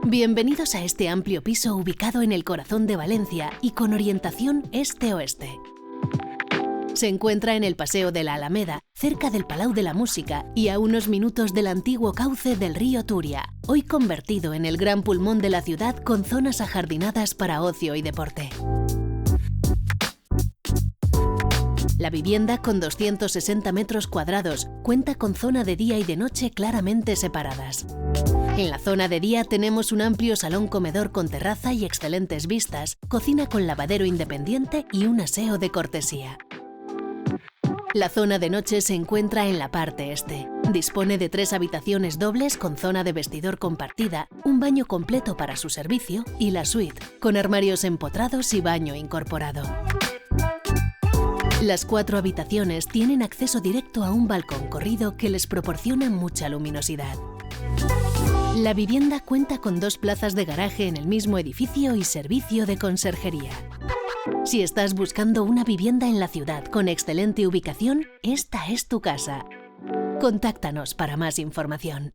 Bienvenidos a este amplio piso ubicado en el corazón de Valencia y con orientación este-oeste. Se encuentra en el Paseo de la Alameda, cerca del Palau de la Música y a unos minutos del antiguo cauce del río Turia, hoy convertido en el gran pulmón de la ciudad con zonas ajardinadas para ocio y deporte. La vivienda, con 260 metros cuadrados, cuenta con zona de día y de noche claramente separadas. En la zona de día tenemos un amplio salón comedor con terraza y excelentes vistas, cocina con lavadero independiente y un aseo de cortesía. La zona de noche se encuentra en la parte este. Dispone de 3 habitaciones dobles con zona de vestidor compartida, un baño completo para su servicio y la suite, con armarios empotrados y baño incorporado. Las 4 habitaciones tienen acceso directo a un balcón corrido que les proporciona mucha luminosidad. La vivienda cuenta con 2 plazas de garaje en el mismo edificio y servicio de conserjería. Si estás buscando una vivienda en la ciudad con excelente ubicación, esta es tu casa. Contáctanos para más información.